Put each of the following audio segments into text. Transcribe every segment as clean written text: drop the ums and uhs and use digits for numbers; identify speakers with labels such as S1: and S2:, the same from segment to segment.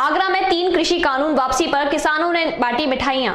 S1: आगरा में 3 कृषि कानून वापसी पर किसानों ने बांटी मिठाइयां।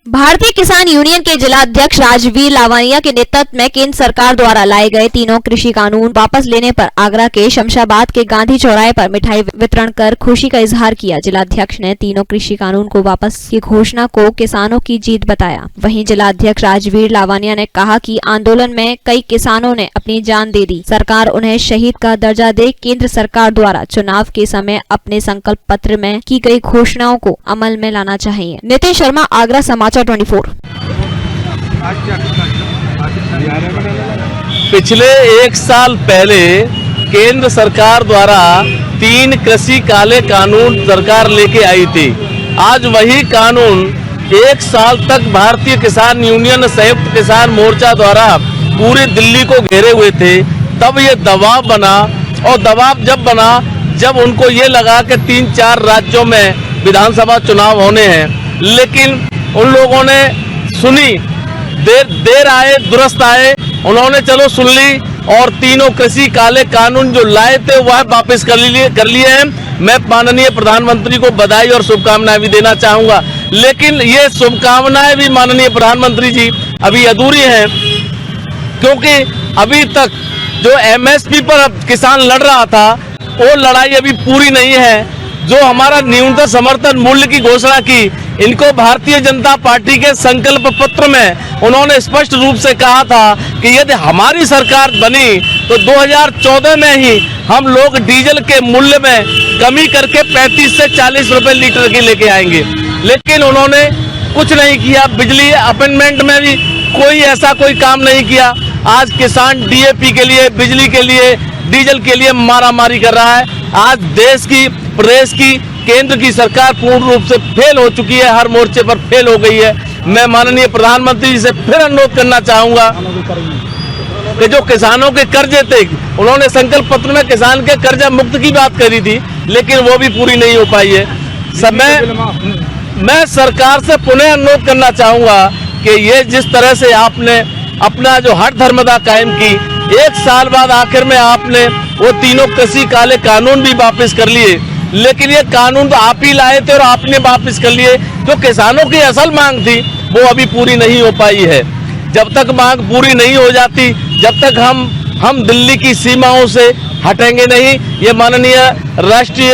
S2: भारतीय किसान यूनियन के जिला अध्यक्ष राजवीर लावानिया के नेतृत्व में केंद्र सरकार द्वारा लाए गए तीनों कृषि कानून वापस लेने पर आगरा के शमशाबाद के गांधी चौराहे पर मिठाई वितरण कर खुशी का इजहार किया। जिला अध्यक्ष ने तीनों कृषि कानून को वापस की घोषणा को किसानों की जीत बताया। वहीं जिला अध्यक्ष राजवीर लावानिया ने कहा कि आंदोलन में कई किसानों ने अपनी जान दे दी। सरकार उन्हें शहीद का दर्जा दे। केंद्र सरकार द्वारा चुनाव के समय अपने संकल्प पत्र में की गई घोषणाओं को अमल में लाना चाहिए। नितिन शर्मा, आगरा समाचार 24।
S3: पिछले 1 साल पहले केंद्र सरकार द्वारा 3 कृषि काले कानून सरकार लेके आई थी। आज वही कानून 1 साल तक भारतीय किसान यूनियन संयुक्त किसान मोर्चा द्वारा पूरी दिल्ली को घेरे हुए थे। तब ये दबाव बना, और दबाव जब बना जब उनको ये लगा कि 3-4 राज्यों में विधानसभा चुनाव होने हैं, लेकिन उन लोगों ने सुनी, देर आए दुरुस्त आए, उन्होंने चलो सुन ली और तीनों कृषि काले कानून जो लाए थे वह वापस कर लिए हैं। मैं माननीय प्रधानमंत्री को बधाई और शुभकामनाएं भी देना चाहूंगा, लेकिन ये शुभकामनाएं भी माननीय प्रधानमंत्री जी अभी अधूरी हैं, क्योंकि अभी तक जो एमएसपी पर किसान लड़ रहा था वो लड़ाई अभी पूरी नहीं है। जो हमारा न्यूनतम समर्थन मूल्य की घोषणा की, इनको भारतीय जनता पार्टी के संकल्प पत्र में उन्होंने स्पष्ट रूप से कहा था कि यदि हमारी सरकार बनी तो 2014 में ही हम लोग डीजल के मूल्य में कमी करके 35 से 40 रुपए लीटर की लेके आएंगे, लेकिन उन्होंने कुछ नहीं किया। बिजली अपॉइंटमेंट में भी कोई काम नहीं किया। आज किसान डीएपी के लिए, बिजली के लिए, डीजल के लिए मारामारी कर रहा है। आज देश की, प्रदेश की, केंद्र की सरकार पूर्ण रूप से फेल हो चुकी है, हर मोर्चे पर फेल हो गई है। मैं माननीय प्रधानमंत्री जी से फिर अनुरोध करना चाहूंगा कि जो किसानों के कर्जे थे, उन्होंने संकल्प पत्र में किसान के कर्जा मुक्त की बात करी थी, लेकिन वो भी पूरी नहीं हो पाई है। मैं सरकार से पुनः अनुरोध करना चाहूंगा कि ये जिस तरह से आपने अपना जो हठ धर्मता कायम की, 1 साल बाद आखिर में आपने वो तीनों कृषि काले कानून भी वापस कर लिए, लेकिन ये कानून तो आप ही लाए थे और आपने वापस कर लिए। जो किसानों की असल मांग थी वो अभी पूरी नहीं हो पाई है। जब तक मांग पूरी नहीं हो जाती, जब तक हम दिल्ली की सीमाओं से हटेंगे नहीं। ये माननीय राष्ट्रीय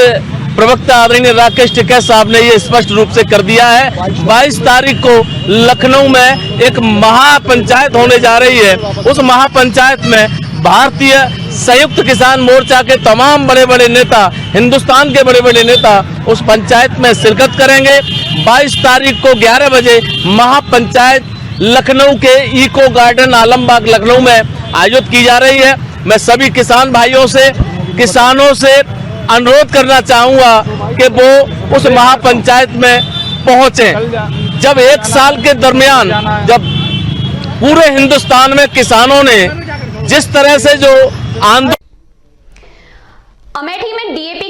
S3: प्रवक्ता आदरणीय राकेश टिकैत साहब ने ये स्पष्ट रूप से कर दिया है। 22 तारीख को लखनऊ में एक महापंचायत होने जा रही है। उस महापंचायत में भारतीय संयुक्त किसान मोर्चा के तमाम बड़े बड़े नेता, हिंदुस्तान के बड़े बड़े नेता उस पंचायत में शिरकत करेंगे। 22 तारीख को 11 बजे महापंचायत लखनऊ के इको गार्डन आलमबाग लखनऊ में आयोजित की जा रही है। मैं सभी किसान भाइयों से, किसानों से अनुरोध करना चाहूंगा कि वो उस महापंचायत में पहुंचे। जब 1 साल के दरमियान जब पूरे हिंदुस्तान में किसानों ने जिस तरह से जो आंदोलन,
S1: अमेठी में डीएपी